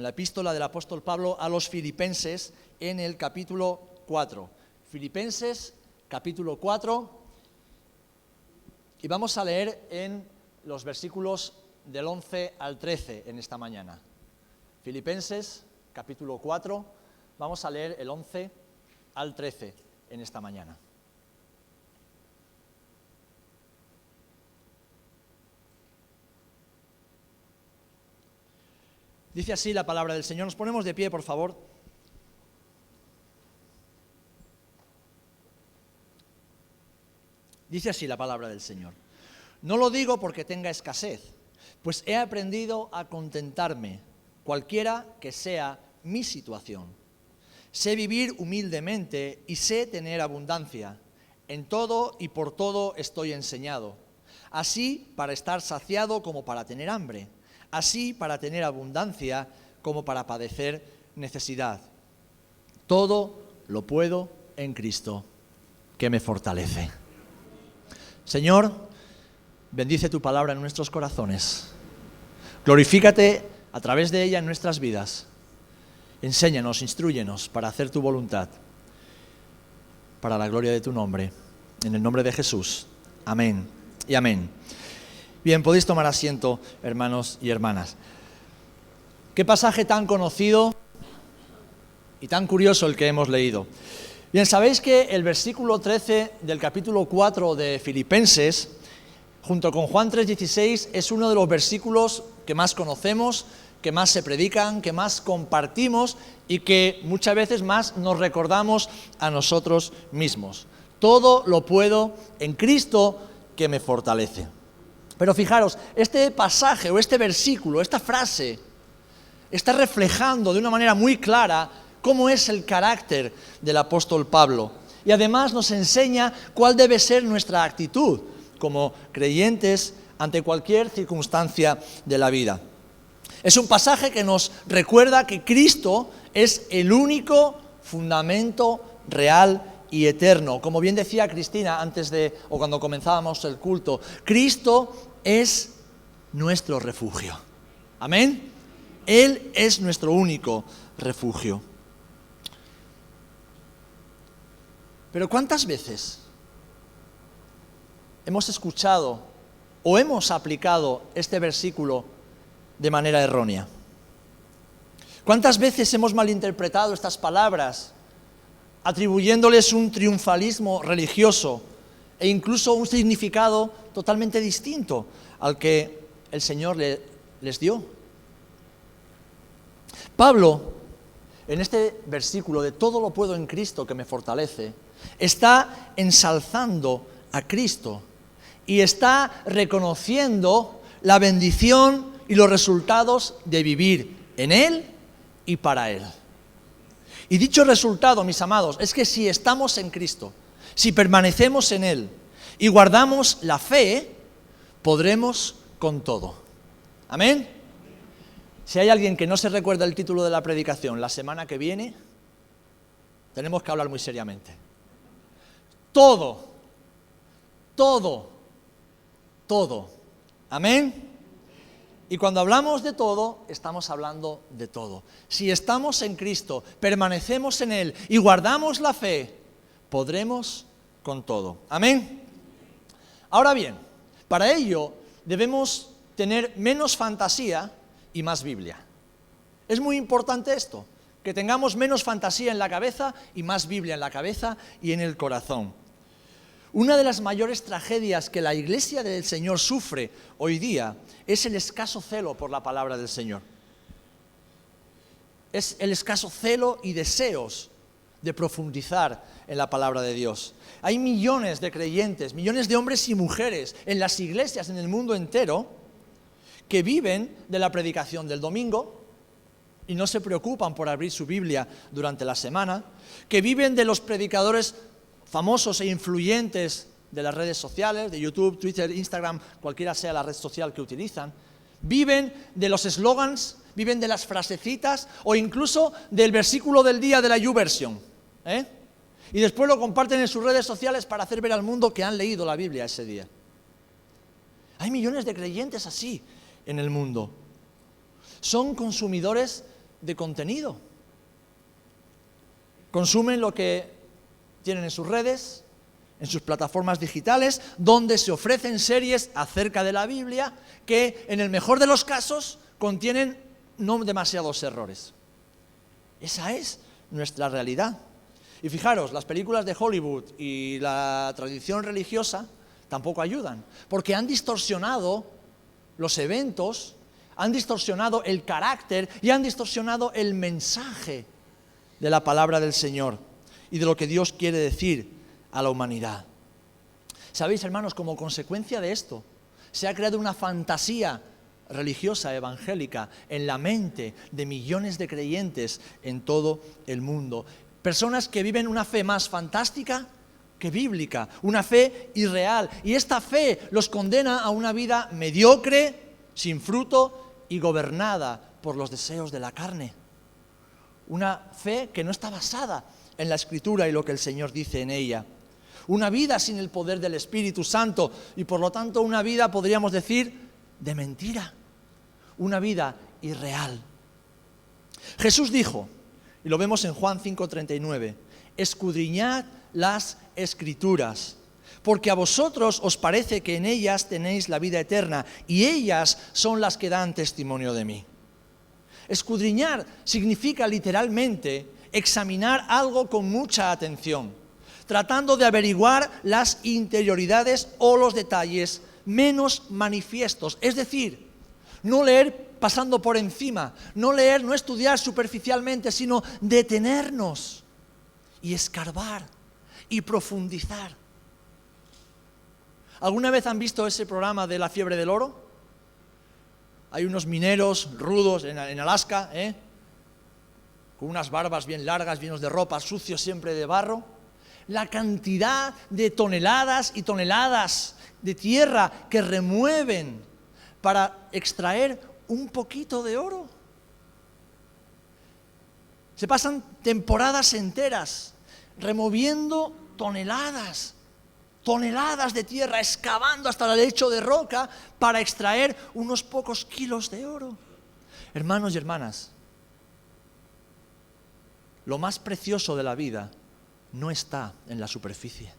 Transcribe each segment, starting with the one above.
en la epístola del apóstol Pablo a los Filipenses en el capítulo 4. Filipenses, capítulo 4, y vamos a leer en los versículos del 11 al 13 en esta mañana. Filipenses, capítulo 4, vamos a leer el 11 al 13 en esta mañana. Dice así la palabra del Señor. Nos ponemos de pie, por favor. Dice así la palabra del Señor. No lo digo porque tenga escasez, pues he aprendido a contentarme, cualquiera que sea mi situación. Sé vivir humildemente y sé tener abundancia. En todo y por todo estoy enseñado. Así para estar saciado como para tener hambre. Así para tener abundancia como para padecer necesidad. Todo lo puedo en Cristo, que me fortalece. Señor, bendice tu palabra en nuestros corazones. Glorifícate a través de ella en nuestras vidas. Enséñanos, instrúyenos para hacer tu voluntad, para la gloria de tu nombre. En el nombre de Jesús. Amén y amén. Bien, podéis tomar asiento, hermanos y hermanas. Qué pasaje tan conocido y tan curioso el que hemos leído. Bien, sabéis que el versículo 13 del capítulo 4 de Filipenses, junto con Juan 3:16, es uno de los versículos que más conocemos, que más se predican, que más compartimos y que muchas veces más nos recordamos a nosotros mismos. Todo lo puedo en Cristo que me fortalece. Pero fijaros, este pasaje o este versículo, esta frase, está reflejando de una manera muy clara cómo es el carácter del apóstol Pablo. Y además nos enseña cuál debe ser nuestra actitud como creyentes ante cualquier circunstancia de la vida. Es un pasaje que nos recuerda que Cristo es el único fundamento real y eterno. Como bien decía Cristina cuando comenzábamos el culto, Cristo es nuestro refugio. Amén. Él es nuestro único refugio. Pero ¿cuántas veces hemos escuchado o hemos aplicado este versículo de manera errónea? ¿Cuántas veces hemos malinterpretado estas palabras, atribuyéndoles un triunfalismo religioso e incluso un significado totalmente distinto al que el Señor les dio? Pablo, en este versículo de todo lo puedo en Cristo que me fortalece, está ensalzando a Cristo y está reconociendo la bendición y los resultados de vivir en Él y para Él. Y dicho resultado, mis amados, es que si estamos en Cristo, si permanecemos en Él y guardamos la fe, podremos con todo. ¿Amén? Si hay alguien que no se recuerda el título de la predicación la semana que viene, tenemos que hablar muy seriamente. Todo. ¿Amén? Y cuando hablamos de todo, estamos hablando de todo. Si estamos en Cristo, permanecemos en Él y guardamos la fe, podremos con todo. ¿Amén? Ahora bien, para ello debemos tener menos fantasía y más Biblia. Es muy importante esto, que tengamos menos fantasía en la cabeza y más Biblia en la cabeza y en el corazón. Una de las mayores tragedias que la Iglesia del Señor sufre hoy día es el escaso celo por la palabra del Señor. Es el escaso celo y deseos de profundizar en la palabra de Dios. Hay millones de creyentes, millones de hombres y mujeres en las iglesias en el mundo entero que viven de la predicación del domingo y no se preocupan por abrir su Biblia durante la semana, que viven de los predicadores famosos e influyentes de las redes sociales, de YouTube, Twitter, Instagram, cualquiera sea la red social que utilizan, viven de los eslogans, viven de las frasecitas o incluso del versículo del día de la YouVersion, y después lo comparten en sus redes sociales para hacer ver al mundo que han leído la Biblia ese día. Hay millones de creyentes así en el mundo. Son consumidores de contenido. Consumen lo que tienen en sus redes, en sus plataformas digitales, donde se ofrecen series acerca de la Biblia que, en el mejor de los casos, contienen no demasiados errores. Esa es nuestra realidad. Y fijaros, las películas de Hollywood y la tradición religiosa tampoco ayudan, porque han distorsionado los eventos, han distorsionado el carácter y han distorsionado el mensaje de la palabra del Señor y de lo que Dios quiere decir a la humanidad. ¿Sabéis, hermanos? Como consecuencia de esto, se ha creado una fantasía religiosa evangélica en la mente de millones de creyentes en todo el mundo. Personas que viven una fe más fantástica que bíblica, una fe irreal. Y esta fe los condena a una vida mediocre, sin fruto y gobernada por los deseos de la carne. Una fe que no está basada en la Escritura y lo que el Señor dice en ella. Una vida sin el poder del Espíritu Santo y por lo tanto una vida, podríamos decir, de mentira. Una vida irreal. Jesús dijo, y lo vemos en Juan 5:39, escudriñad las Escrituras, porque a vosotros os parece que en ellas tenéis la vida eterna, y ellas son las que dan testimonio de mí. Escudriñar significa literalmente examinar algo con mucha atención, tratando de averiguar las interioridades o los detalles menos manifiestos, es decir, no leer pasando por encima, no leer, no estudiar superficialmente, sino detenernos y escarbar y profundizar. ¿Alguna vez han visto ese programa de la fiebre del oro? Hay unos mineros rudos en Alaska, con unas barbas bien largas, llenos de ropa, sucios siempre de barro. La cantidad de toneladas y toneladas de tierra que remueven para extraer un poquito de oro. Se pasan temporadas enteras removiendo toneladas de tierra, excavando hasta el lecho de roca para extraer unos pocos kilos de oro. Hermanos y hermanas, lo más precioso de la vida no está en la superficie.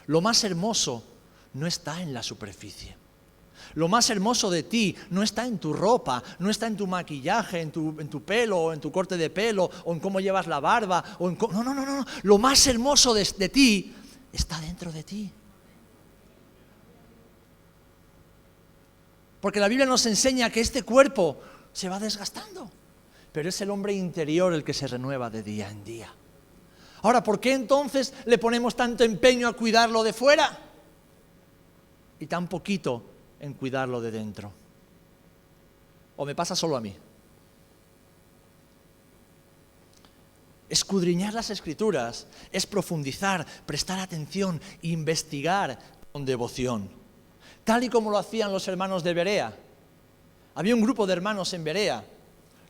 Lo más hermoso no está en la superficie. Lo más hermoso de ti no está en tu ropa, no está en tu maquillaje, en tu pelo, o en tu corte de pelo, o en cómo llevas la barba, no. Lo más hermoso de ti está dentro de ti. Porque la Biblia nos enseña que este cuerpo se va desgastando, pero es el hombre interior el que se renueva de día en día. Ahora, ¿por qué entonces le ponemos tanto empeño a cuidarlo de fuera y tan poquito en cuidarlo de dentro? ¿O me pasa solo a mí? Escudriñar las Escrituras es profundizar, prestar atención, investigar con devoción, tal y como lo hacían los hermanos de Berea. Había un grupo de hermanos en Berea,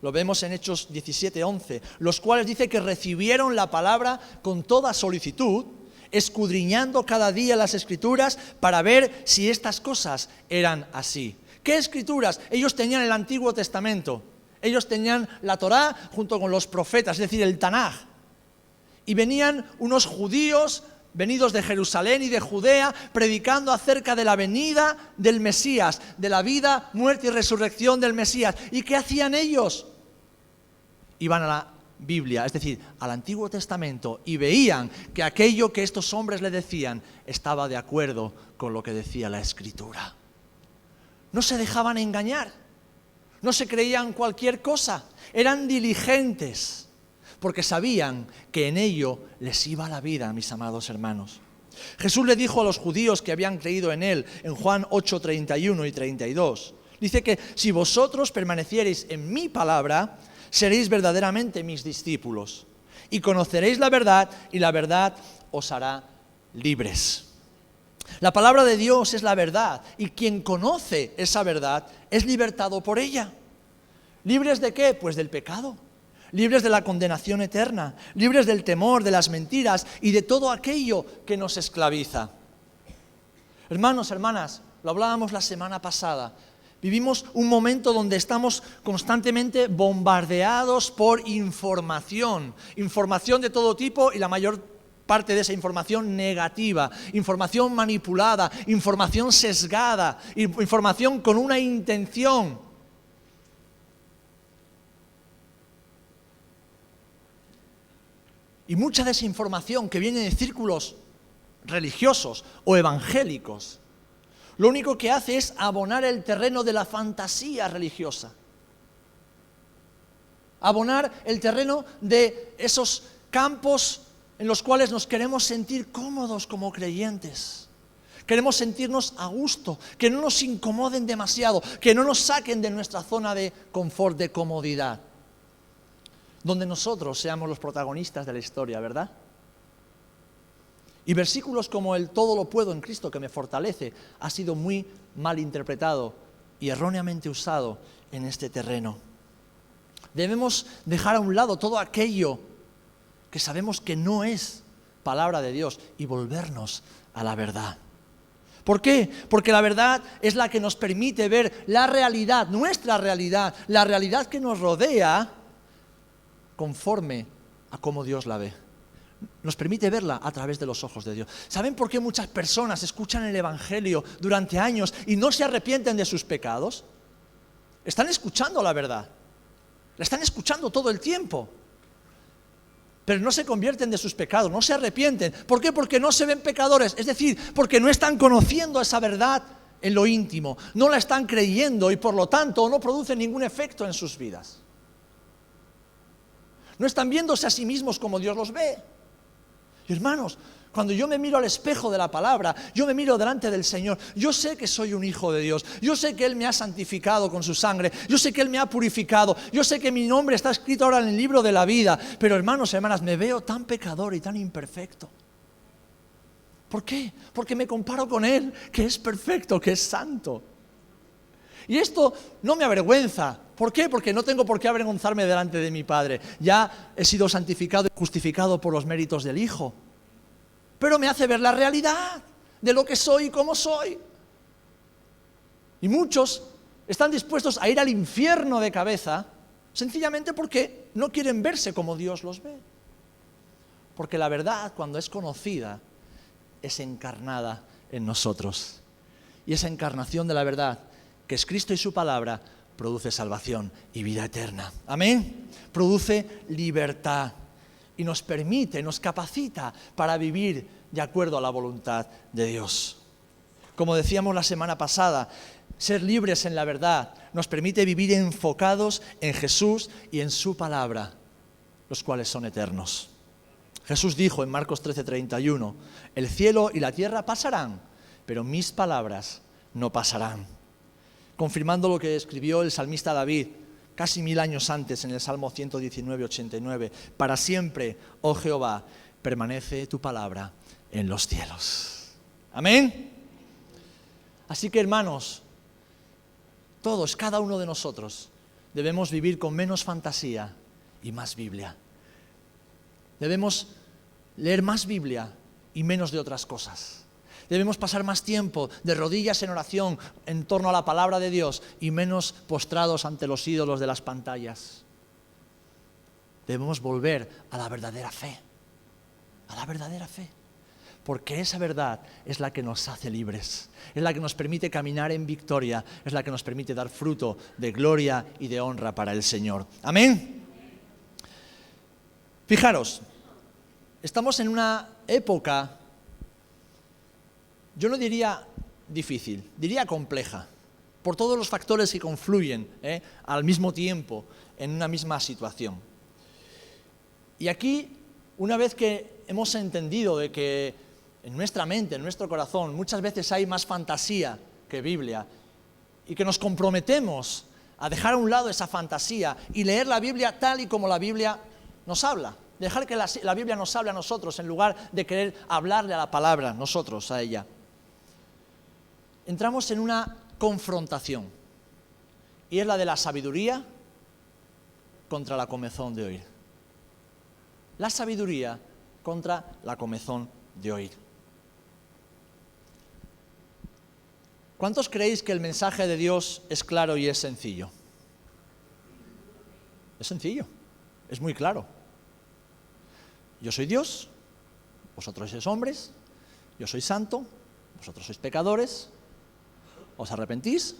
lo vemos en Hechos 17:11, los cuales dice que recibieron la palabra con toda solicitud, escudriñando cada día las Escrituras para ver si estas cosas eran así. ¿Qué Escrituras? Ellos tenían el Antiguo Testamento, ellos tenían la Torá junto con los profetas, es decir, el Tanaj. Y venían unos judíos venidos de Jerusalén y de Judea, predicando acerca de la venida del Mesías, de la vida, muerte y resurrección del Mesías. ¿Y qué hacían ellos? Iban a la Biblia, es decir, al Antiguo Testamento, y veían que aquello que estos hombres le decían estaba de acuerdo con lo que decía la Escritura. No se dejaban engañar, no se creían cualquier cosa, eran diligentes, porque sabían que en ello les iba la vida, mis amados hermanos. Jesús le dijo a los judíos que habían creído en él, en Juan 8:31 y 32, dice que si vosotros permaneciereis en mi palabra, seréis verdaderamente mis discípulos, y conoceréis la verdad, y la verdad os hará libres. La palabra de Dios es la verdad, y quien conoce esa verdad es libertado por ella. ¿Libres de qué? Pues del pecado, libres de la condenación eterna, libres del temor, de las mentiras y de todo aquello que nos esclaviza. Hermanos, hermanas, lo hablábamos la semana pasada, Vivimos un momento donde estamos constantemente bombardeados por información de todo tipo y la mayor parte de esa información negativa, información manipulada, información sesgada, información con una intención. Y mucha de esa información que viene de círculos religiosos o evangélicos, lo único que hace es abonar el terreno de la fantasía religiosa. Abonar el terreno de esos campos en los cuales nos queremos sentir cómodos como creyentes. Queremos sentirnos a gusto, que no nos incomoden demasiado, que no nos saquen de nuestra zona de confort, de comodidad. Donde nosotros seamos los protagonistas de la historia, ¿verdad? Y versículos como el todo lo puedo en Cristo que me fortalece ha sido muy mal interpretado y erróneamente usado en este terreno. Debemos dejar a un lado todo aquello que sabemos que no es palabra de Dios y volvernos a la verdad. ¿Por qué? Porque la verdad es la que nos permite ver la realidad, nuestra realidad, la realidad que nos rodea conforme a cómo Dios la ve. Nos permite verla a través de los ojos de Dios. ¿Saben por qué muchas personas escuchan el Evangelio durante años y no se arrepienten de sus pecados? Están escuchando la verdad. La están escuchando todo el tiempo. Pero no se convierten de sus pecados, no se arrepienten. ¿Por qué? Porque no se ven pecadores. Es decir, porque no están conociendo esa verdad en lo íntimo. No la están creyendo y por lo tanto no produce ningún efecto en sus vidas. No están viéndose a sí mismos como Dios los ve. Y hermanos, cuando yo me miro al espejo de la palabra, yo me miro delante del Señor, yo sé que soy un hijo de Dios, yo sé que Él me ha santificado con su sangre, yo sé que Él me ha purificado, yo sé que mi nombre está escrito ahora en el libro de la vida, pero hermanos, hermanas, me veo tan pecador y tan imperfecto. ¿Por qué? Porque me comparo con Él, que es perfecto, que es santo. Y esto no me avergüenza. ¿Por qué? Porque no tengo por qué avergonzarme delante de mi Padre. Ya he sido santificado y justificado por los méritos del Hijo. Pero me hace ver la realidad de lo que soy y cómo soy. Y muchos están dispuestos a ir al infierno de cabeza sencillamente porque no quieren verse como Dios los ve. Porque la verdad, cuando es conocida, es encarnada en nosotros. Y esa encarnación de la verdad, que es Cristo y su palabra, produce salvación y vida eterna. Amén. Produce libertad y nos permite, nos capacita para vivir de acuerdo a la voluntad de Dios. Como decíamos la semana pasada, ser libres en la verdad nos permite vivir enfocados en Jesús y en su palabra, los cuales son eternos. Jesús dijo en Marcos 13:31, el cielo y la tierra pasarán, pero mis palabras no pasarán. Confirmando lo que escribió el salmista David casi 1000 años antes en el Salmo 119:89. Para siempre, oh Jehová, permanece tu palabra en los cielos. Amén. Así que hermanos, todos, cada uno de nosotros, debemos vivir con menos fantasía y más Biblia. Debemos leer más Biblia y menos de otras cosas. Debemos pasar más tiempo de rodillas en oración en torno a la palabra de Dios y menos postrados ante los ídolos de las pantallas. Debemos volver a la verdadera fe, a la verdadera fe, porque esa verdad es la que nos hace libres, es la que nos permite caminar en victoria, es la que nos permite dar fruto de gloria y de honra para el Señor. Amén. Fijaros, estamos en una época, yo no diría difícil, diría compleja, por todos los factores que confluyen al mismo tiempo en una misma situación. Y aquí, una vez que hemos entendido de que en nuestra mente, en nuestro corazón, muchas veces hay más fantasía que Biblia, y que nos comprometemos a dejar a un lado esa fantasía y leer la Biblia tal y como la Biblia nos habla, dejar que la Biblia nos hable a nosotros en lugar de querer hablarle a la palabra, nosotros a ella. Entramos en una confrontación, y es la de la sabiduría contra la comezón de oír. La sabiduría contra la comezón de oír. ¿Cuántos creéis que el mensaje de Dios es claro y es sencillo? Es sencillo, es muy claro. Yo soy Dios, vosotros sois hombres, yo soy santo, vosotros sois pecadores, ¿os arrepentís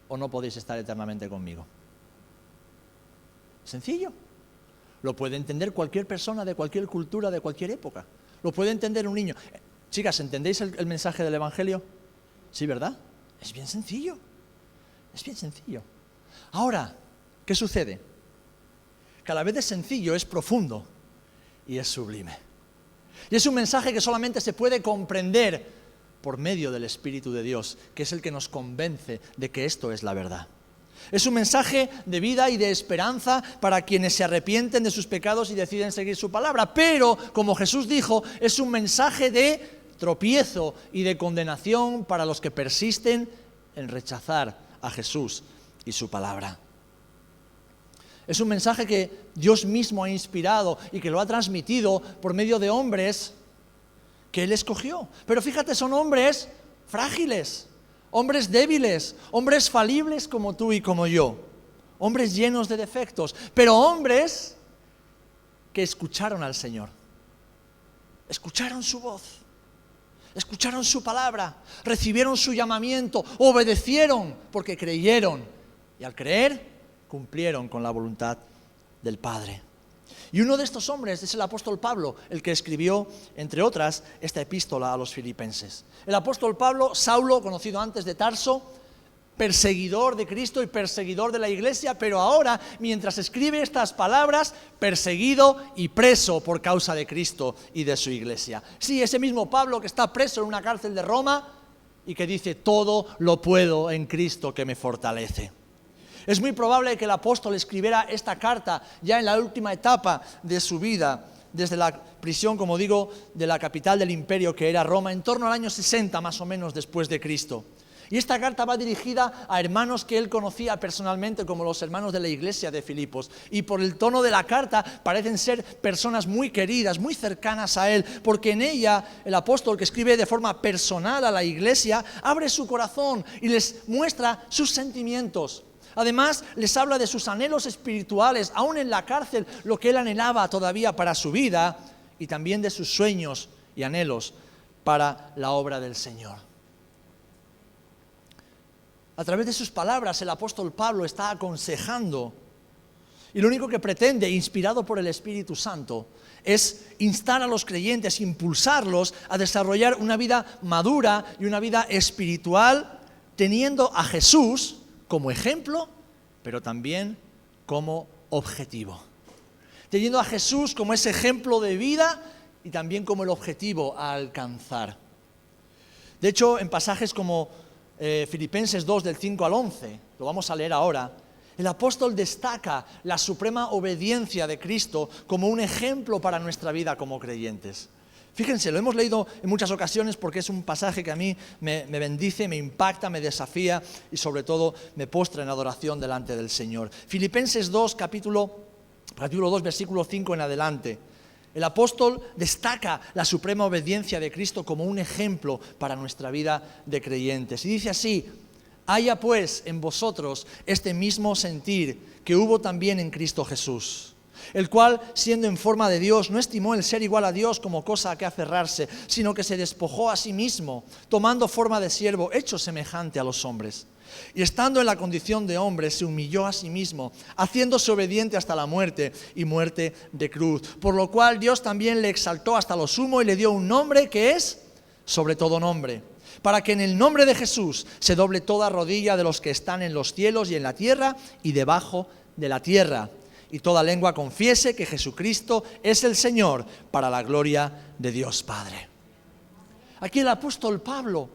o no podéis estar eternamente conmigo? Sencillo. Lo puede entender cualquier persona de cualquier cultura, de cualquier época. Lo puede entender un niño. Chicas, ¿entendéis el mensaje del Evangelio? Sí, ¿verdad? Es bien sencillo. Es bien sencillo. Ahora, ¿qué sucede? Cada vez es sencillo, es profundo y es sublime. Y es un mensaje que solamente se puede comprender por medio del Espíritu de Dios, que es el que nos convence de que esto es la verdad. Es un mensaje de vida y de esperanza para quienes se arrepienten de sus pecados y deciden seguir su palabra. Pero, como Jesús dijo, es un mensaje de tropiezo y de condenación para los que persisten en rechazar a Jesús y su palabra. Es un mensaje que Dios mismo ha inspirado y que lo ha transmitido por medio de hombres que Él escogió. Pero fíjate, son hombres frágiles, hombres débiles, hombres falibles como tú y como yo, hombres llenos de defectos, pero hombres que escucharon al Señor, escucharon su voz, escucharon su palabra, recibieron su llamamiento, obedecieron porque creyeron y al creer cumplieron con la voluntad del Padre. Y uno de estos hombres es el apóstol Pablo, el que escribió, entre otras, esta epístola a los filipenses. El apóstol Pablo, Saulo, conocido antes de Tarso, perseguidor de Cristo y perseguidor de la iglesia, pero ahora, mientras escribe estas palabras, perseguido y preso por causa de Cristo y de su iglesia. Sí, ese mismo Pablo que está preso en una cárcel de Roma y que dice, todo lo puedo en Cristo que me fortalece. Es muy probable que el apóstol escribiera esta carta ya en la última etapa de su vida, desde la prisión, como digo, de la capital del imperio que era Roma, en torno al año 60 más o menos después de Cristo. Y esta carta va dirigida a hermanos que él conocía personalmente como los hermanos de la iglesia de Filipos. Y por el tono de la carta parecen ser personas muy queridas, muy cercanas a él, porque en ella el apóstol, que escribe de forma personal a la iglesia, abre su corazón y les muestra sus sentimientos. Además, les habla de sus anhelos espirituales, aún en la cárcel, lo que él anhelaba todavía para su vida, y también de sus sueños y anhelos para la obra del Señor. A través de sus palabras, el apóstol Pablo está aconsejando, y lo único que pretende, inspirado por el Espíritu Santo, es instar a los creyentes, impulsarlos a desarrollar una vida madura y una vida espiritual, teniendo a Jesús como ejemplo, pero también como objetivo. Teniendo a Jesús como ese ejemplo de vida y también como el objetivo a alcanzar. De hecho, en pasajes como Filipenses 2, del 5 al 11, lo vamos a leer ahora, el apóstol destaca la suprema obediencia de Cristo como un ejemplo para nuestra vida como creyentes. Fíjense, lo hemos leído en muchas ocasiones porque es un pasaje que a mí me bendice, me impacta, me desafía y sobre todo me postra en adoración delante del Señor. Filipenses 2, capítulo 2, versículo 5 en adelante. El apóstol destaca la suprema obediencia de Cristo como un ejemplo para nuestra vida de creyentes. Y dice así, haya pues en vosotros este mismo sentir que hubo también en Cristo Jesús, el cual, siendo en forma de Dios, no estimó el ser igual a Dios como cosa a que aferrarse, sino que se despojó a sí mismo, tomando forma de siervo, hecho semejante a los hombres. Y estando en la condición de hombre, se humilló a sí mismo, haciéndose obediente hasta la muerte y muerte de cruz. Por lo cual Dios también le exaltó hasta lo sumo y le dio un nombre que es sobre todo nombre, para que en el nombre de Jesús se doble toda rodilla de los que están en los cielos y en la tierra y debajo de la tierra, y toda lengua confiese que Jesucristo es el Señor, para la gloria de Dios Padre. Aquí el apóstol Pablo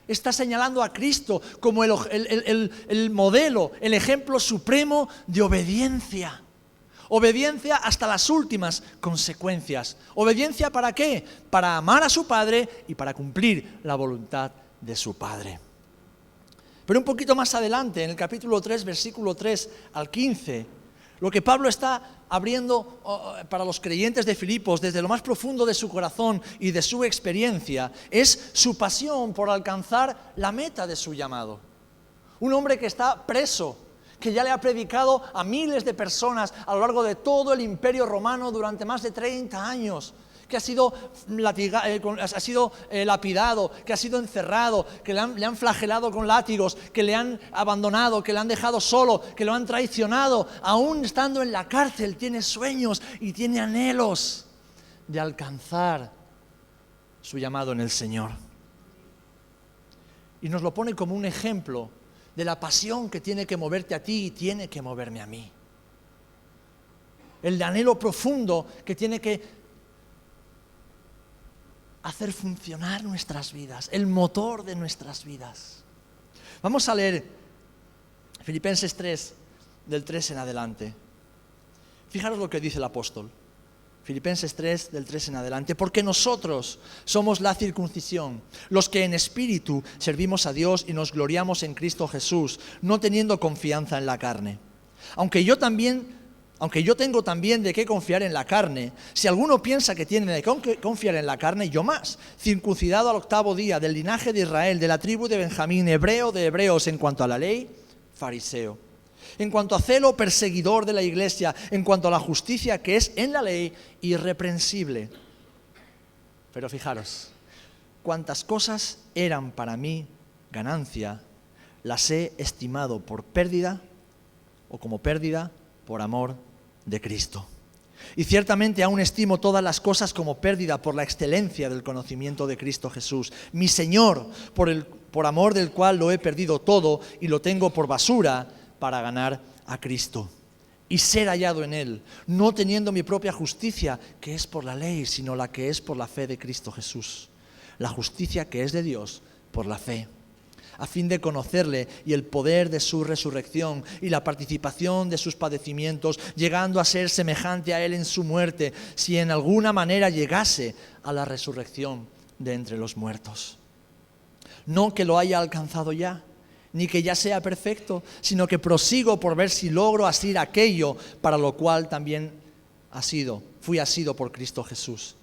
está señalando a Cristo como el modelo, el ejemplo supremo de obediencia. Obediencia hasta las últimas consecuencias. ¿Obediencia para qué? Para amar a su Padre y para cumplir la voluntad de su Padre. Pero un poquito más adelante, en el capítulo 3, versículo 3 al 15, Lo que Pablo está abriendo para los creyentes de Filipos desde lo más profundo de su corazón y de su experiencia es su pasión por alcanzar la meta de su llamado. Un hombre que está preso, que ya le ha predicado a miles de personas a lo largo de todo el Imperio Romano durante más de 30 años, que ha sido lapidado, que ha sido encerrado, que le han flagelado con látigos, que le han abandonado, que le han dejado solo, que lo han traicionado. Aún estando en la cárcel tiene sueños y tiene anhelos de alcanzar su llamado en el Señor. Y nos lo pone como un ejemplo de la pasión que tiene que moverte a ti y tiene que moverme a mí. El anhelo profundo que tiene que hacer funcionar nuestras vidas, el motor de nuestras vidas. Vamos a leer Filipenses 3, del 3 en adelante. Fijaros lo que dice el apóstol. Filipenses 3, del 3 en adelante. Porque nosotros somos la circuncisión, los que en espíritu servimos a Dios y nos gloriamos en Cristo Jesús, no teniendo confianza en la carne. Aunque yo tengo también de qué confiar en la carne, si alguno piensa que tiene de qué confiar en la carne, yo más, circuncidado al 8º día, del linaje de Israel, de la tribu de Benjamín, hebreo de hebreos, en cuanto a la ley, fariseo. En cuanto a celo, perseguidor de la iglesia, en cuanto a la justicia que es en la ley, irreprensible. Pero fijaros, cuantas cosas eran para mí ganancia, las he estimado por pérdida o como pérdida por amor de Cristo. Y ciertamente aún estimo todas las cosas como pérdida por la excelencia del conocimiento de Cristo Jesús, mi Señor, por amor del cual lo he perdido todo y lo tengo por basura para ganar a Cristo y ser hallado en Él, no teniendo mi propia justicia, que es por la ley, sino la que es por la fe de Cristo Jesús, la justicia que es de Dios por la fe, a fin de conocerle y el poder de su resurrección y la participación de sus padecimientos, llegando a ser semejante a Él en su muerte, si en alguna manera llegase a la resurrección de entre los muertos. No que lo haya alcanzado ya, ni que ya sea perfecto, sino que prosigo por ver si logro asir aquello para lo cual también fui asido por Cristo Jesús.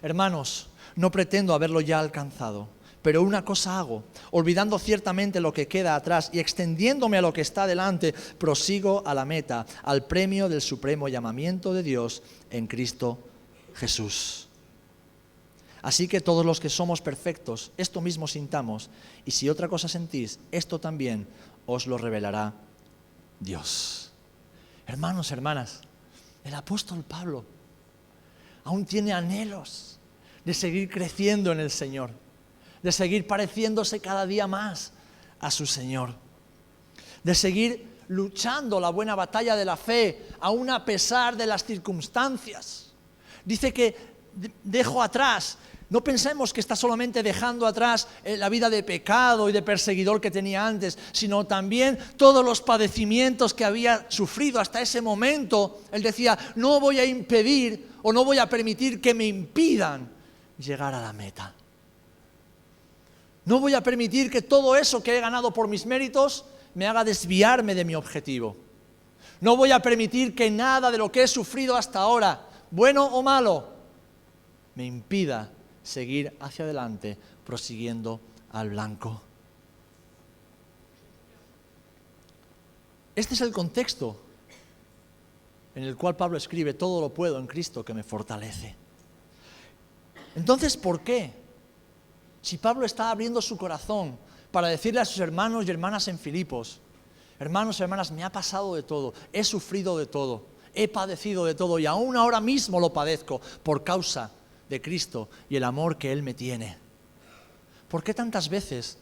Hermanos, no pretendo haberlo ya alcanzado, pero una cosa hago, olvidando ciertamente lo que queda atrás y extendiéndome a lo que está delante, prosigo a la meta, al premio del supremo llamamiento de Dios en Cristo Jesús. Así que todos los que somos perfectos, esto mismo sintamos, y si otra cosa sentís, esto también os lo revelará Dios. Hermanos, hermanas, el apóstol Pablo aún tiene anhelos de seguir creciendo en el Señor, de seguir pareciéndose cada día más a su Señor, de seguir luchando la buena batalla de la fe, aún a pesar de las circunstancias. Dice que dejo atrás. No pensemos que está solamente dejando atrás la vida de pecado y de perseguidor que tenía antes, sino también todos los padecimientos que había sufrido hasta ese momento. Él decía, no voy a impedir o no voy a permitir que me impidan llegar a la meta. No voy a permitir que todo eso que he ganado por mis méritos me haga desviarme de mi objetivo. No voy a permitir que nada de lo que he sufrido hasta ahora, bueno o malo, me impida seguir hacia adelante, prosiguiendo al blanco. Este es el contexto en el cual Pablo escribe, todo lo puedo en Cristo que me fortalece. Entonces, ¿por qué? Si Pablo está abriendo su corazón para decirle a sus hermanos y hermanas en Filipos, hermanos y hermanas, me ha pasado de todo, he sufrido de todo, he padecido de todo y aún ahora mismo lo padezco por causa de Cristo y el amor que Él me tiene. ¿Por qué tantas veces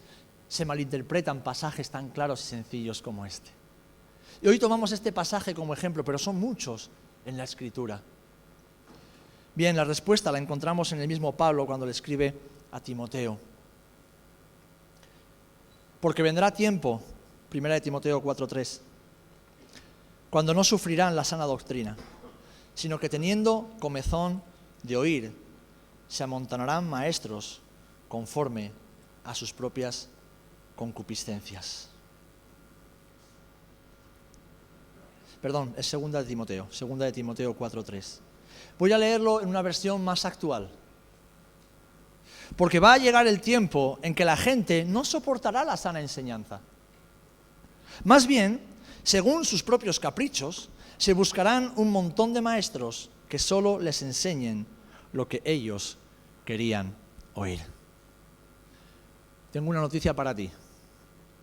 se malinterpretan pasajes tan claros y sencillos como este? Y hoy tomamos este pasaje como ejemplo, pero son muchos en la Escritura. Bien, la respuesta la encontramos en el mismo Pablo cuando le escribe a Timoteo. Porque vendrá tiempo, 1 Timoteo 4:3, cuando no sufrirán la sana doctrina, sino que teniendo comezón de oír, se amontonarán maestros conforme a sus propias concupiscencias. Perdón, es segunda de Timoteo 4:3. Voy a leerlo en una versión más actual. Porque va a llegar el tiempo en que la gente no soportará la sana enseñanza. Más bien, según sus propios caprichos, se buscarán un montón de maestros que solo les enseñen lo que ellos querían oír. Tengo una noticia para ti.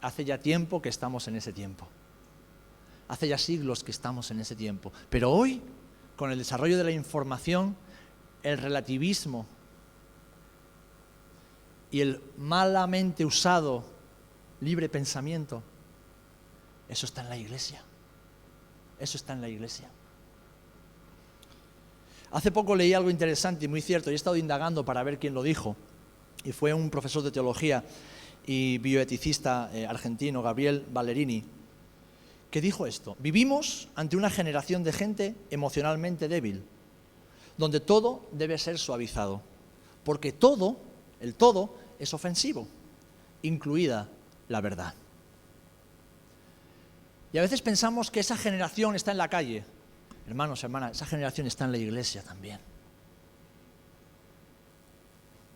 Hace ya tiempo que estamos en ese tiempo. Hace ya siglos que estamos en ese tiempo. Pero hoy, con el desarrollo de la información, el relativismo y el malamente usado libre pensamiento, eso está en la iglesia. Eso está en la iglesia. Hace poco leí algo interesante y muy cierto, y he estado indagando para ver quién lo dijo, y fue un profesor de teología y bioeticista argentino, Gabriel Ballerini, que dijo esto: vivimos ante una generación de gente emocionalmente débil, donde todo debe ser suavizado, porque todo, el todo, es ofensivo, incluida la verdad. Y a veces pensamos que esa generación está en la calle. Hermanos, hermanas, esa generación está en la iglesia también.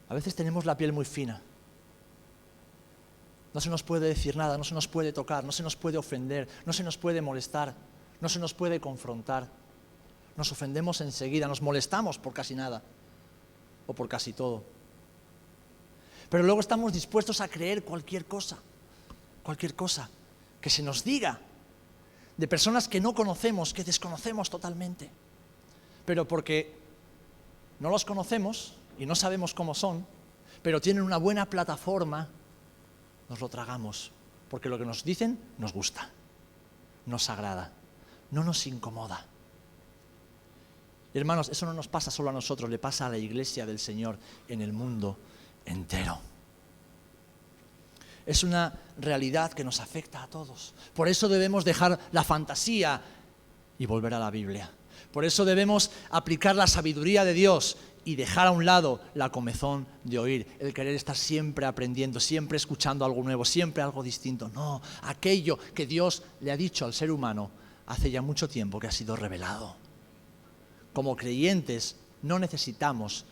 A veces tenemos la piel muy fina. No se nos puede decir nada, no se nos puede tocar, no se nos puede ofender, no se nos puede molestar, no se nos puede confrontar. Nos ofendemos enseguida, nos molestamos por casi nada o por casi todo. Pero luego estamos dispuestos a creer cualquier cosa que se nos diga de personas que no conocemos, que desconocemos totalmente. Pero porque no los conocemos y no sabemos cómo son, pero tienen una buena plataforma, nos lo tragamos, porque lo que nos dicen nos gusta, nos agrada, no nos incomoda. Y hermanos, eso no nos pasa solo a nosotros, le pasa a la iglesia del Señor en el mundo entero. Es una realidad que nos afecta a todos. Por eso debemos dejar la fantasía y volver a la Biblia. Por eso debemos aplicar la sabiduría de Dios y dejar a un lado la comezón de oír, el querer estar siempre aprendiendo, siempre escuchando algo nuevo, siempre algo distinto. No, aquello que Dios le ha dicho al ser humano hace ya mucho tiempo que ha sido revelado. Como creyentes no necesitamos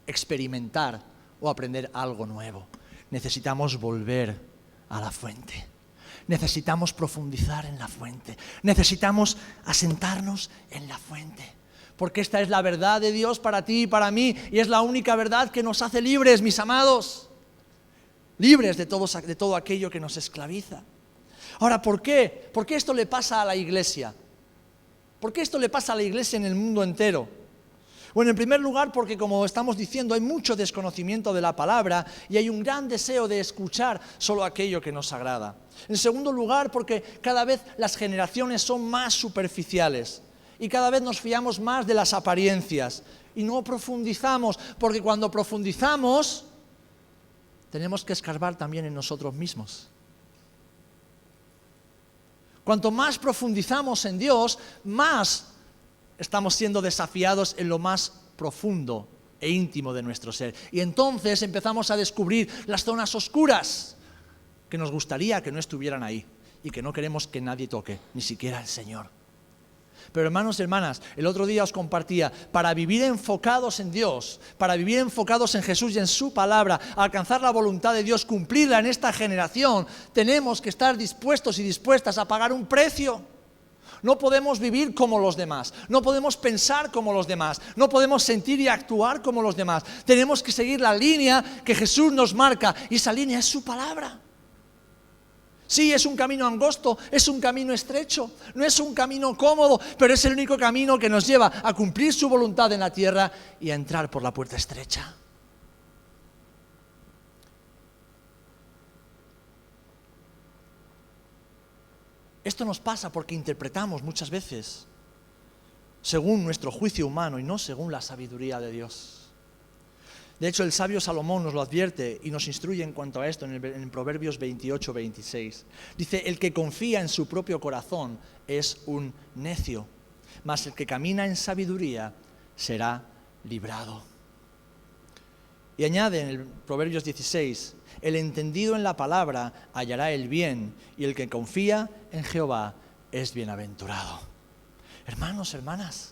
experimentar o aprender algo nuevo. Necesitamos volver a la fuente. Necesitamos profundizar en la fuente. Necesitamos asentarnos en la fuente. Porque esta es la verdad de Dios para ti y para mí. Y es la única verdad que nos hace libres, mis amados. Libres de todo aquello que nos esclaviza. Ahora, ¿por qué? ¿Por qué esto le pasa a la iglesia? ¿Por qué esto le pasa a la iglesia en el mundo entero? Bueno, en primer lugar, porque como estamos diciendo, hay mucho desconocimiento de la palabra y hay un gran deseo de escuchar solo aquello que nos agrada. En segundo lugar, porque cada vez las generaciones son más superficiales y cada vez nos fiamos más de las apariencias y no profundizamos, porque cuando profundizamos tenemos que escarbar también en nosotros mismos. Cuanto más profundizamos en Dios, más estamos siendo desafiados en lo más profundo e íntimo de nuestro ser. Y entonces empezamos a descubrir las zonas oscuras que nos gustaría que no estuvieran ahí y que no queremos que nadie toque, ni siquiera el Señor. Pero hermanos y hermanas, el otro día os compartía, para vivir enfocados en Dios, para vivir enfocados en Jesús y en su palabra, alcanzar la voluntad de Dios, cumplirla en esta generación, tenemos que estar dispuestos y dispuestas a pagar un precio. No podemos vivir como los demás, no podemos pensar como los demás, no podemos sentir y actuar como los demás. Tenemos que seguir la línea que Jesús nos marca y esa línea es su palabra. Sí, es un camino angosto, es un camino estrecho, no es un camino cómodo, pero es el único camino que nos lleva a cumplir su voluntad en la tierra y a entrar por la puerta estrecha. Esto nos pasa porque interpretamos muchas veces según nuestro juicio humano y no según la sabiduría de Dios. De hecho, el sabio Salomón nos lo advierte y nos instruye en cuanto a esto en Proverbios 28-26. Dice, el que confía en su propio corazón es un necio, mas el que camina en sabiduría será librado. Y añade en el Proverbios 16, el entendido en la palabra hallará el bien y el que confía en Jehová es bienaventurado. Hermanos, hermanas,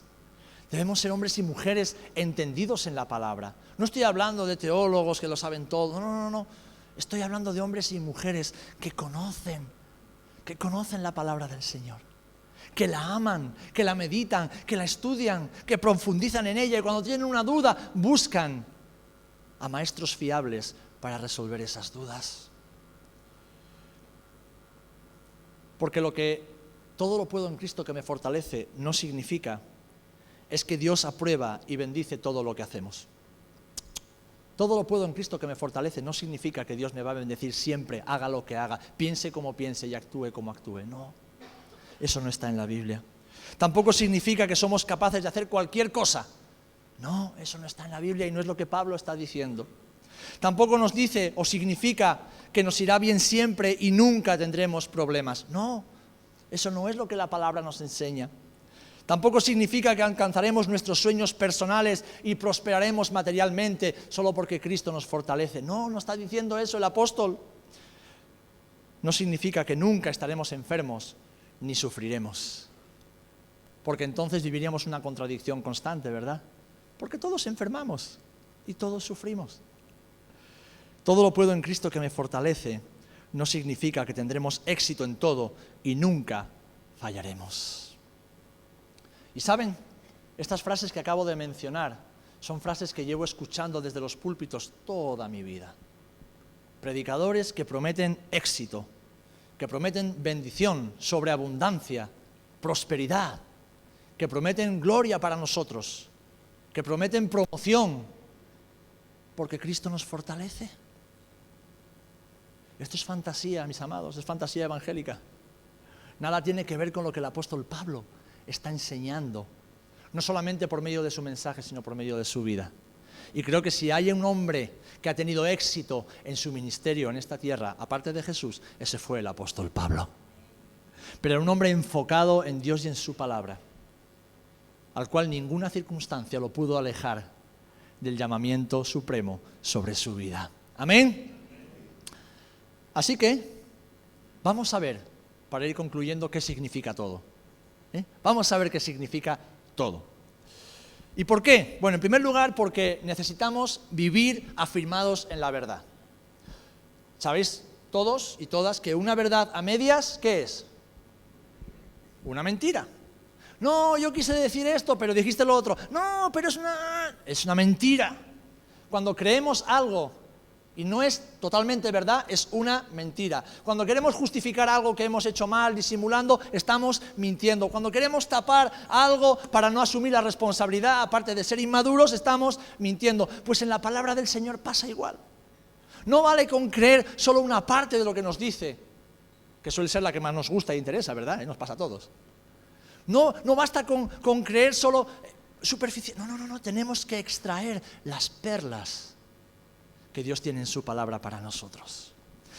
debemos ser hombres y mujeres entendidos en la palabra. No estoy hablando de teólogos que lo saben todo, no. Estoy hablando de hombres y mujeres que conocen la palabra del Señor, que la aman, que la meditan, que la estudian, que profundizan en ella y cuando tienen una duda buscan a maestros fiables para resolver esas dudas. Porque todo lo puedo en Cristo que me fortalece no significa es que Dios aprueba y bendice todo lo que hacemos. Todo lo puedo en Cristo que me fortalece no significa que Dios me va a bendecir siempre, haga lo que haga, piense como piense y actúe como actúe. No, eso no está en la Biblia. Tampoco significa que somos capaces de hacer cualquier cosa. No, eso no está en la Biblia y no es lo que Pablo está diciendo. Tampoco nos dice o significa que nos irá bien siempre y nunca tendremos problemas. No, eso no es lo que la palabra nos enseña. Tampoco significa que alcanzaremos nuestros sueños personales y prosperaremos materialmente solo porque Cristo nos fortalece. No, no está diciendo eso el apóstol. No significa que nunca estaremos enfermos ni sufriremos. Porque entonces viviríamos una contradicción constante, ¿verdad? Porque todos enfermamos y todos sufrimos. Todo lo puedo en Cristo que me fortalece no significa que tendremos éxito en todo y nunca fallaremos. Y saben, estas frases que acabo de mencionar son frases que llevo escuchando desde los púlpitos toda mi vida. Predicadores que prometen éxito, que prometen bendición, sobreabundancia, prosperidad, que prometen gloria para nosotros, que prometen promoción, porque Cristo nos fortalece. Esto es fantasía, mis amados, es fantasía evangélica. Nada tiene que ver con lo que el apóstol Pablo está enseñando, no solamente por medio de su mensaje, sino por medio de su vida. Y creo que si hay un hombre que ha tenido éxito en su ministerio en esta tierra, aparte de Jesús, ese fue el apóstol Pablo. Pero era un hombre enfocado en Dios y en su palabra, al cual ninguna circunstancia lo pudo alejar del llamamiento supremo sobre su vida. Amén. Así que vamos a ver, para ir concluyendo, qué significa todo. Vamos a ver qué significa todo. ¿Y por qué? Bueno, en primer lugar, porque necesitamos vivir afirmados en la verdad. ¿Sabéis todos y todas que una verdad a medias, qué es? Una mentira. No, yo quise decir esto, pero dijiste lo otro. No, pero es una mentira. Cuando creemos algo y no es totalmente verdad, es una mentira. Cuando queremos justificar algo que hemos hecho mal, disimulando, estamos mintiendo. Cuando queremos tapar algo para no asumir la responsabilidad, aparte de ser inmaduros, estamos mintiendo. Pues en la palabra del Señor pasa igual. No vale con creer solo una parte de lo que nos dice, que suele ser la que más nos gusta e interesa, ¿verdad? Nos pasa a todos. No basta con creer solo superficial. No, tenemos que extraer las perlas que Dios tiene en su palabra para nosotros.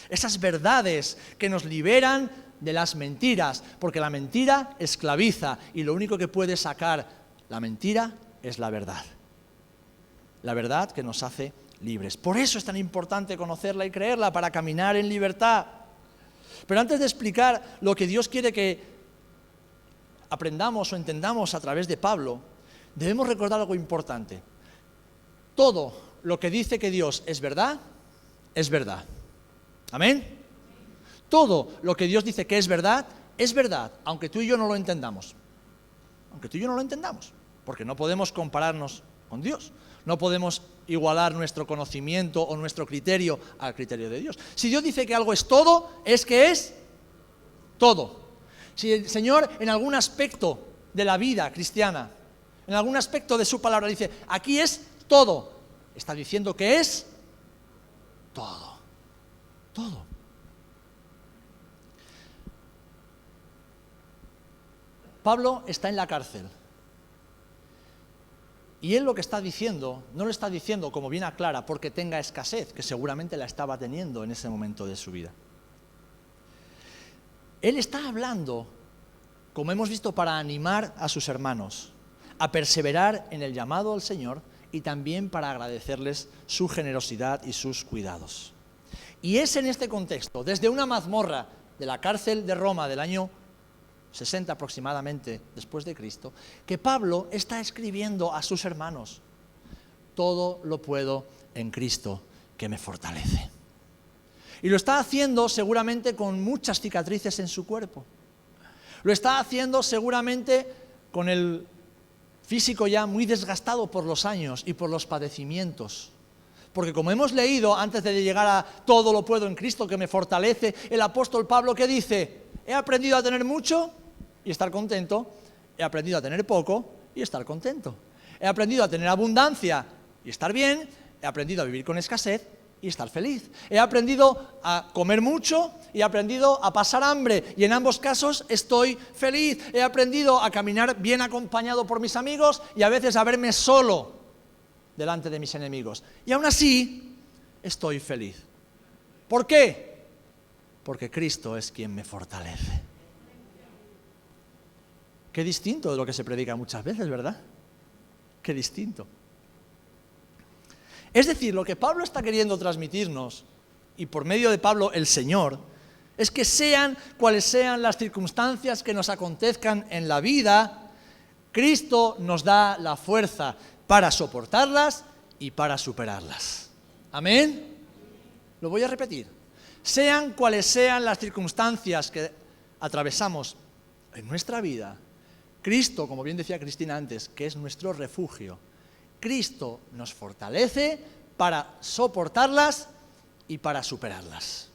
Esas verdades que nos liberan de las mentiras, porque la mentira esclaviza y lo único que puede sacar la mentira es la verdad. La verdad que nos hace libres. Por eso es tan importante conocerla y creerla para caminar en libertad. Pero antes de explicar lo que Dios quiere que aprendamos o entendamos a través de Pablo, debemos recordar algo importante. Todo lo que dice que Dios es verdad, es verdad. ¿Amén? Todo lo que Dios dice que es verdad, aunque tú y yo no lo entendamos. Aunque tú y yo no lo entendamos, porque no podemos compararnos con Dios. No podemos igualar nuestro conocimiento o nuestro criterio al criterio de Dios. Si Dios dice que algo es todo, es que es todo. Si el Señor en algún aspecto de la vida cristiana, en algún aspecto de su palabra dice, aquí es todo, está diciendo que es todo. Todo. Pablo está en la cárcel. Y él lo que está diciendo, no lo está diciendo, como bien aclara, porque tenga escasez, que seguramente la estaba teniendo en ese momento de su vida. Él está hablando, como hemos visto, para animar a sus hermanos a perseverar en el llamado al Señor y también para agradecerles su generosidad y sus cuidados. Y es en este contexto, desde una mazmorra de la cárcel de Roma del año 60 aproximadamente después de Cristo, que Pablo está escribiendo a sus hermanos: todo lo puedo en Cristo que me fortalece. Y lo está haciendo seguramente con muchas cicatrices en su cuerpo. Lo está haciendo seguramente con el físico ya muy desgastado por los años y por los padecimientos. Porque como hemos leído antes de llegar a todo lo puedo en Cristo que me fortalece, el apóstol Pablo, ¿qué dice? He aprendido a tener mucho y estar contento. He aprendido a tener poco y estar contento. He aprendido a tener abundancia y estar bien. He aprendido a vivir con escasez y estar feliz. He aprendido a comer mucho y he aprendido a pasar hambre, y en ambos casos estoy feliz. He aprendido a caminar bien acompañado por mis amigos y a veces a verme solo delante de mis enemigos. Y aún así estoy feliz. ¿Por qué? Porque Cristo es quien me fortalece. Qué distinto de lo que se predica muchas veces, ¿verdad? Qué distinto. Es decir, lo que Pablo está queriendo transmitirnos, y por medio de Pablo el Señor, es que sean cuales sean las circunstancias que nos acontezcan en la vida, Cristo nos da la fuerza para soportarlas y para superarlas. ¿Amén? Lo voy a repetir. Sean cuales sean las circunstancias que atravesamos en nuestra vida, Cristo, como bien decía Cristina antes, que es nuestro refugio, Cristo nos fortalece para soportarlas y para superarlas.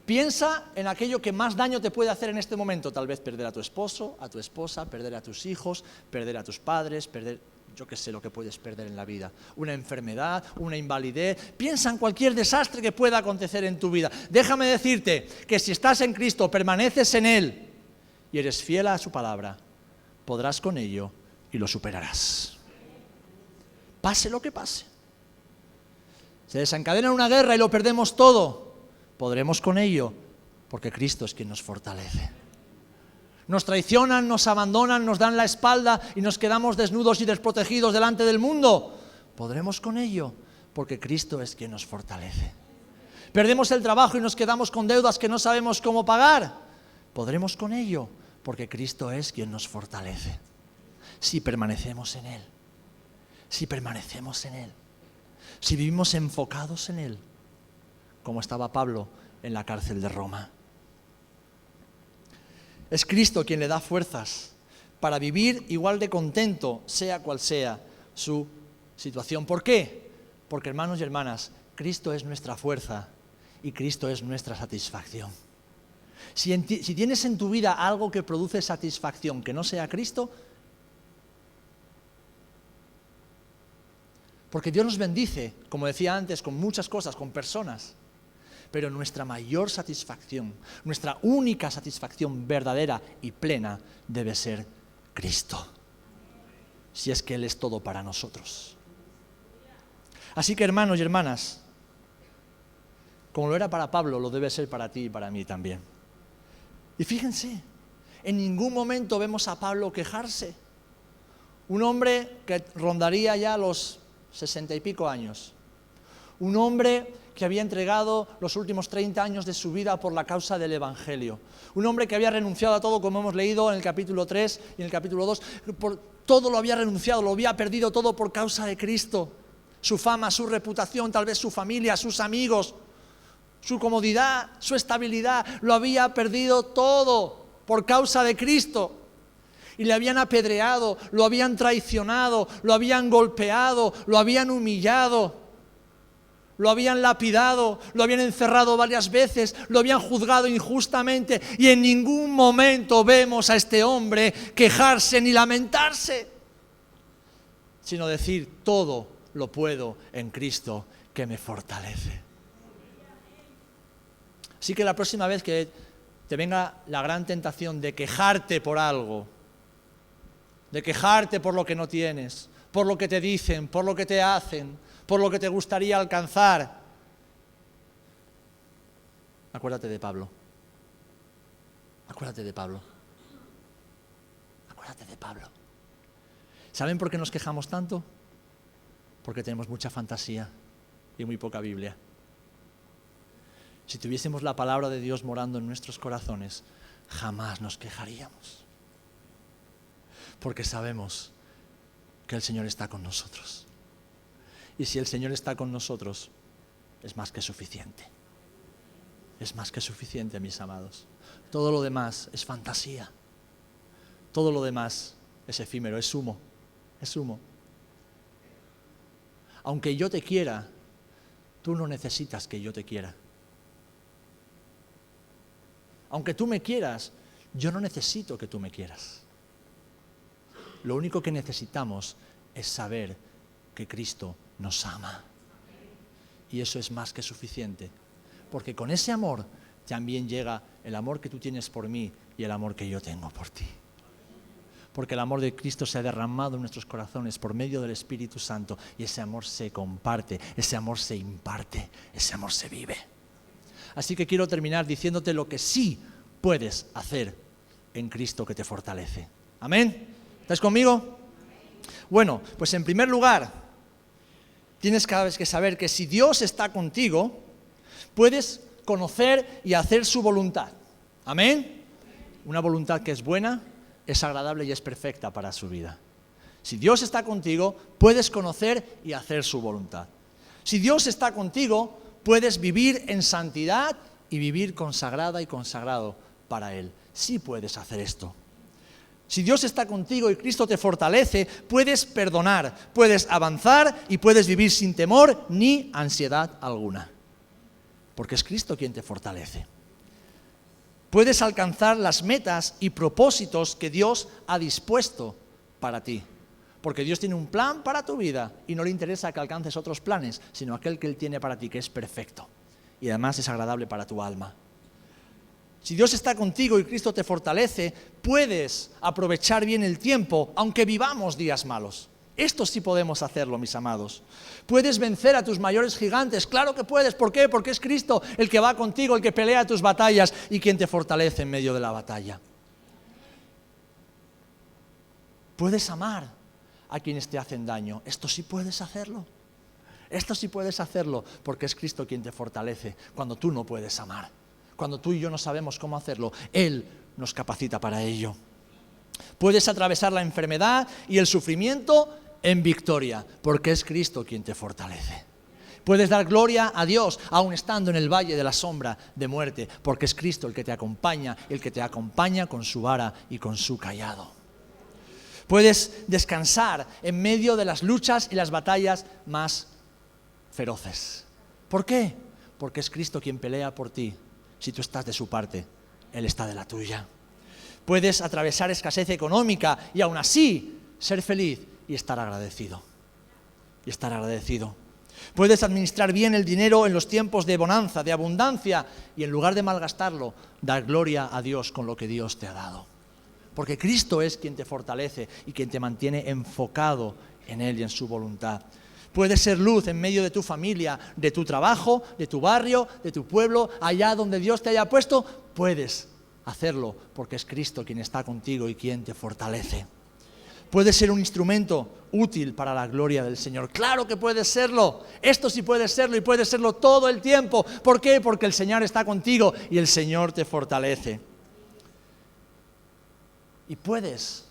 Piensa en aquello que más daño te puede hacer en este momento, tal vez perder a tu esposo, a tu esposa, perder a tus hijos, perder a tus padres, perder, yo qué sé lo que puedes perder en la vida, una enfermedad, una invalidez. Piensa en cualquier desastre que pueda acontecer en tu vida. Déjame decirte que si estás en Cristo, permaneces en Él y eres fiel a su palabra, podrás con ello y lo superarás. Pase lo que pase. Se desencadena una guerra y lo perdemos todo, podremos con ello, porque Cristo es quien nos fortalece. Nos traicionan, nos abandonan, nos dan la espalda y nos quedamos desnudos y desprotegidos delante del mundo, podremos con ello, porque Cristo es quien nos fortalece. Perdemos el trabajo y nos quedamos con deudas que no sabemos cómo pagar, podremos con ello, porque Cristo es quien nos fortalece. Si permanecemos en Él. Si permanecemos en Él, si vivimos enfocados en Él, como estaba Pablo en la cárcel de Roma. Es Cristo quien le da fuerzas para vivir igual de contento, sea cual sea su situación. ¿Por qué? Porque, hermanos y hermanas, Cristo es nuestra fuerza y Cristo es nuestra satisfacción. Si tienes en tu vida algo que produce satisfacción que no sea Cristo, porque Dios nos bendice, como decía antes, con muchas cosas, con personas. Pero nuestra mayor satisfacción, nuestra única satisfacción verdadera y plena debe ser Cristo. Si es que Él es todo para nosotros. Así que, hermanos y hermanas, como lo era para Pablo, lo debe ser para ti y para mí también. Y fíjense, en ningún momento vemos a Pablo quejarse. Un hombre que rondaría ya los 60 y pico años. Un hombre que había entregado los últimos 30 años de su vida por la causa del Evangelio. Un hombre que había renunciado a todo, como hemos leído en el capítulo 3 y en el capítulo 2. Por todo lo había renunciado, lo había perdido todo por causa de Cristo. Su fama, su reputación, tal vez su familia, sus amigos, su comodidad, su estabilidad. Lo había perdido todo por causa de Cristo. Y le habían apedreado, lo habían traicionado, lo habían golpeado, lo habían humillado, lo habían lapidado, lo habían encerrado varias veces, lo habían juzgado injustamente, y en ningún momento vemos a este hombre quejarse ni lamentarse, sino decir: todo lo puedo en Cristo que me fortalece. Así que la próxima vez que te venga la gran tentación de quejarte por algo, de quejarte por lo que no tienes, por lo que te dicen, por lo que te hacen, por lo que te gustaría alcanzar, acuérdate de Pablo. Acuérdate de Pablo. Acuérdate de Pablo. ¿Saben por qué nos quejamos tanto? Porque tenemos mucha fantasía y muy poca Biblia. Si tuviésemos la palabra de Dios morando en nuestros corazones, jamás nos quejaríamos. Porque sabemos que el Señor está con nosotros. Y si el Señor está con nosotros, es más que suficiente. Es más que suficiente, mis amados. Todo lo demás es fantasía. Todo lo demás es efímero, es humo. Es humo. Aunque yo te quiera, tú no necesitas que yo te quiera. Aunque tú me quieras, yo no necesito que tú me quieras. Lo único que necesitamos es saber que Cristo nos ama. Y eso es más que suficiente. Porque con ese amor también llega el amor que tú tienes por mí y el amor que yo tengo por ti. Porque el amor de Cristo se ha derramado en nuestros corazones por medio del Espíritu Santo y ese amor se comparte, ese amor se imparte, ese amor se vive. Así que quiero terminar diciéndote lo que sí puedes hacer en Cristo que te fortalece. ¿Amén? ¿Estás conmigo? Bueno, pues en primer lugar, tienes cada vez que saber que si Dios está contigo, puedes conocer y hacer su voluntad. ¿Amén? Una voluntad que es buena, es agradable y es perfecta para su vida. Si Dios está contigo, puedes conocer y hacer su voluntad. Si Dios está contigo, puedes vivir en santidad y vivir consagrada y consagrado para Él. Sí puedes hacer esto. Si Dios está contigo y Cristo te fortalece, puedes perdonar, puedes avanzar y puedes vivir sin temor ni ansiedad alguna. Porque es Cristo quien te fortalece. Puedes alcanzar las metas y propósitos que Dios ha dispuesto para ti. Porque Dios tiene un plan para tu vida y no le interesa que alcances otros planes, sino aquel que Él tiene para ti, que es perfecto. Y además es agradable para tu alma. Si Dios está contigo y Cristo te fortalece, puedes aprovechar bien el tiempo, aunque vivamos días malos. Esto sí podemos hacerlo, mis amados. Puedes vencer a tus mayores gigantes, claro que puedes. ¿Por qué? Porque es Cristo el que va contigo, el que pelea tus batallas y quien te fortalece en medio de la batalla. Puedes amar a quienes te hacen daño. Esto sí puedes hacerlo. Esto sí puedes hacerlo porque es Cristo quien te fortalece cuando tú no puedes amar. Cuando tú y yo no sabemos cómo hacerlo, Él nos capacita para ello. Puedes atravesar la enfermedad y el sufrimiento en victoria, porque es Cristo quien te fortalece. Puedes dar gloria a Dios, aun estando en el valle de la sombra de muerte, porque es Cristo el que te acompaña con su vara y con su cayado. Puedes descansar en medio de las luchas y las batallas más feroces. ¿Por qué? Porque es Cristo quien pelea por ti. Si tú estás de su parte, Él está de la tuya. Puedes atravesar escasez económica y aún así ser feliz y estar agradecido. Puedes administrar bien el dinero en los tiempos de bonanza, de abundancia, y en lugar de malgastarlo, dar gloria a Dios con lo que Dios te ha dado. Porque Cristo es quien te fortalece y quien te mantiene enfocado en Él y en su voluntad. Puedes ser luz en medio de tu familia, de tu trabajo, de tu barrio, de tu pueblo, allá donde Dios te haya puesto, puedes hacerlo porque es Cristo quien está contigo y quien te fortalece. Puedes ser un instrumento útil para la gloria del Señor. Claro que puedes serlo. Esto sí puedes serlo y puedes serlo todo el tiempo. ¿Por qué? Porque el Señor está contigo y el Señor te fortalece. Y puedes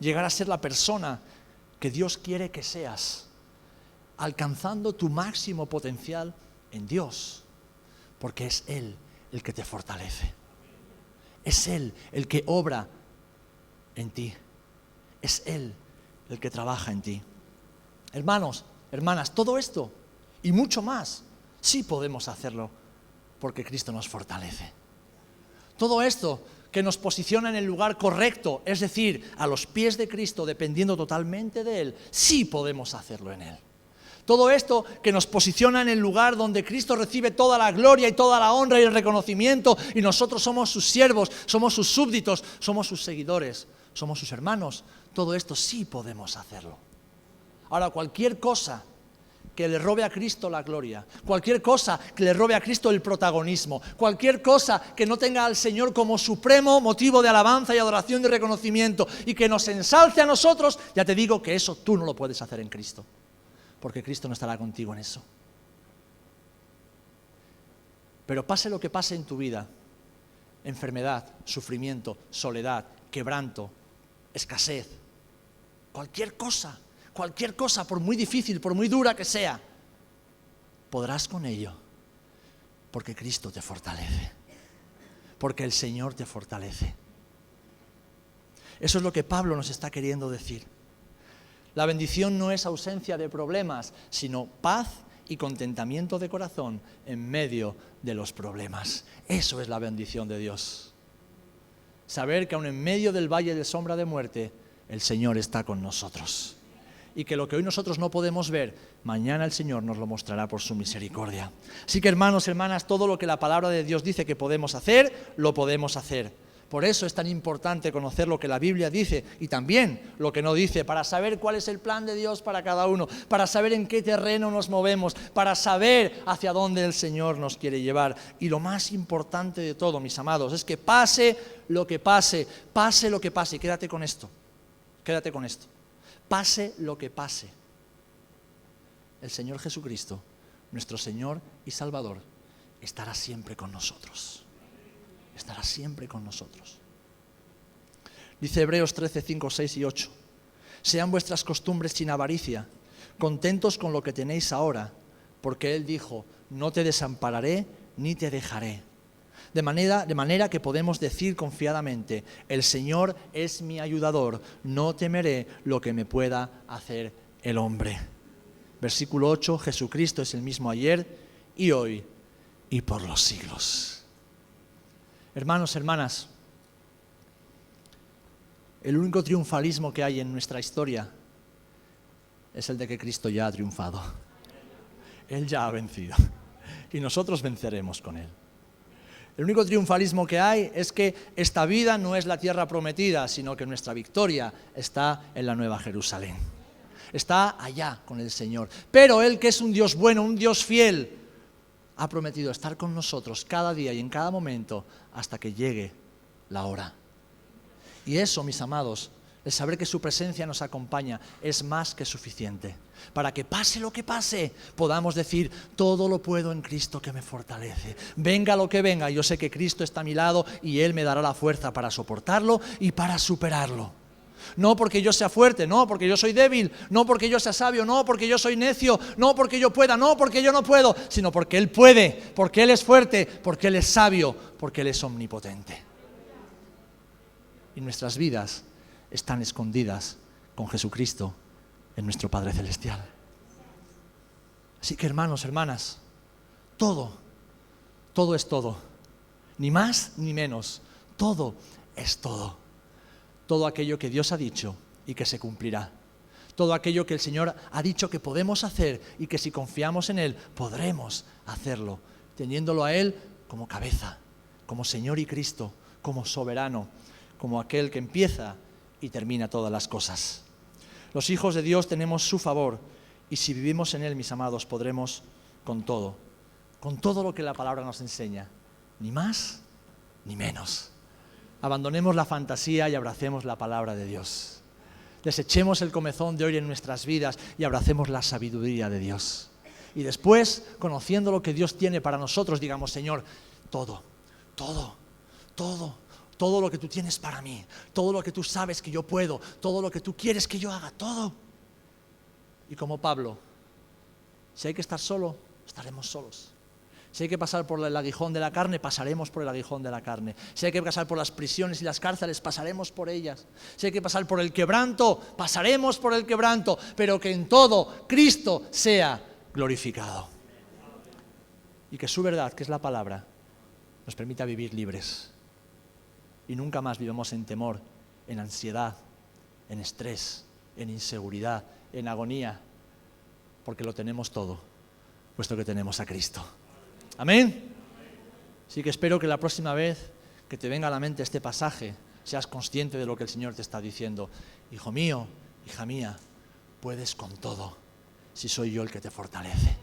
llegar a ser la persona que Dios quiere que seas, alcanzando tu máximo potencial en Dios, porque es Él el que te fortalece. Es Él el que obra en ti. Es Él el que trabaja en ti. Hermanos, hermanas, todo esto y mucho más, sí podemos hacerlo porque Cristo nos fortalece. Todo esto que nos posiciona en el lugar correcto, es decir, a los pies de Cristo, dependiendo totalmente de Él, sí podemos hacerlo en Él. Todo esto que nos posiciona en el lugar donde Cristo recibe toda la gloria y toda la honra y el reconocimiento y nosotros somos sus siervos, somos sus súbditos, somos sus seguidores, somos sus hermanos. Todo esto sí podemos hacerlo. Ahora, cualquier cosa que le robe a Cristo la gloria, cualquier cosa que le robe a Cristo el protagonismo, cualquier cosa que no tenga al Señor como supremo motivo de alabanza y adoración y reconocimiento y que nos ensalce a nosotros, ya te digo que eso tú no lo puedes hacer en Cristo. Porque Cristo no estará contigo en eso. Pero pase lo que pase en tu vida, enfermedad, sufrimiento, soledad, quebranto, escasez, cualquier cosa, por muy difícil, por muy dura que sea, podrás con ello, porque Cristo te fortalece, porque el Señor te fortalece. Eso es lo que Pablo nos está queriendo decir. La bendición no es ausencia de problemas, sino paz y contentamiento de corazón en medio de los problemas. Eso es la bendición de Dios. Saber que aun en medio del valle de sombra de muerte, el Señor está con nosotros. Y que lo que hoy nosotros no podemos ver, mañana el Señor nos lo mostrará por su misericordia. Así que hermanos, hermanas, todo lo que la palabra de Dios dice que podemos hacer, lo podemos hacer. Por eso es tan importante conocer lo que la Biblia dice y también lo que no dice, para saber cuál es el plan de Dios para cada uno, para saber en qué terreno nos movemos, para saber hacia dónde el Señor nos quiere llevar. Y lo más importante de todo, mis amados, es que pase lo que pase, y quédate con esto, pase lo que pase, el Señor Jesucristo, nuestro Señor y Salvador, estará siempre con nosotros. Estará siempre con nosotros. Dice Hebreos 13, 5, 6 y 8. Sean vuestras costumbres sin avaricia, contentos con lo que tenéis ahora, porque Él dijo, no te desampararé ni te dejaré. De manera que podemos decir confiadamente, el Señor es mi ayudador, no temeré lo que me pueda hacer el hombre. Versículo 8, Jesucristo es el mismo ayer y hoy y por los siglos. Hermanos, hermanas, el único triunfalismo que hay en nuestra historia es el de que Cristo ya ha triunfado. Él ya ha vencido y nosotros venceremos con Él. El único triunfalismo que hay es que esta vida no es la tierra prometida, sino que nuestra victoria está en la Nueva Jerusalén. Está allá con el Señor. Pero Él, que es un Dios bueno, un Dios fiel, ha prometido estar con nosotros cada día y en cada momento hasta que llegue la hora. Y eso, mis amados, el saber que su presencia nos acompaña es más que suficiente. Para que pase lo que pase, podamos decir, todo lo puedo en Cristo que me fortalece. Venga lo que venga, yo sé que Cristo está a mi lado y Él me dará la fuerza para soportarlo y para superarlo. No porque yo sea fuerte, no porque yo soy débil, no porque yo sea sabio, no porque yo soy necio, no porque yo pueda, no porque yo no puedo, sino porque Él puede, porque Él es fuerte, porque Él es sabio, porque Él es omnipotente. Y nuestras vidas están escondidas con Jesucristo en nuestro Padre Celestial. Así que hermanos, hermanas, todo es todo, ni más ni menos, todo es todo. Todo aquello que Dios ha dicho y que se cumplirá. Todo aquello que el Señor ha dicho que podemos hacer y que si confiamos en Él podremos hacerlo, teniéndolo a Él como cabeza, como Señor y Cristo, como soberano, como aquel que empieza y termina todas las cosas. Los hijos de Dios tenemos su favor y si vivimos en Él, mis amados, podremos con todo lo que la palabra nos enseña, ni más ni menos. Abandonemos la fantasía y abracemos la palabra de Dios. Desechemos el comezón de hoy en nuestras vidas y abracemos la sabiduría de Dios. Y después, conociendo lo que Dios tiene para nosotros, digamos, Señor, todo lo que tú tienes para mí, todo lo que tú sabes que yo puedo, todo lo que tú quieres que yo haga, todo. Y como Pablo, si hay que estar solo, estaremos solos. Si hay que pasar por el aguijón de la carne, pasaremos por el aguijón de la carne. Si hay que pasar por las prisiones y las cárceles, pasaremos por ellas. Si hay que pasar por el quebranto, pasaremos por el quebranto. Pero que en todo Cristo sea glorificado. Y que su verdad, que es la palabra, nos permita vivir libres. Y nunca más vivamos en temor, en ansiedad, en estrés, en inseguridad, en agonía. Porque lo tenemos todo, puesto que tenemos a Cristo. Amén. Así que espero que la próxima vez que te venga a la mente este pasaje, seas consciente de lo que el Señor te está diciendo. Hijo mío, hija mía, puedes con todo, si soy yo el que te fortalece.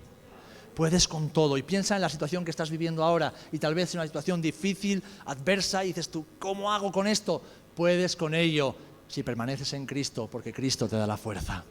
Puedes con todo. Y piensa en la situación que estás viviendo ahora, y tal vez es una situación difícil, adversa, y dices tú, ¿cómo hago con esto? Puedes con ello, si permaneces en Cristo, porque Cristo te da la fuerza.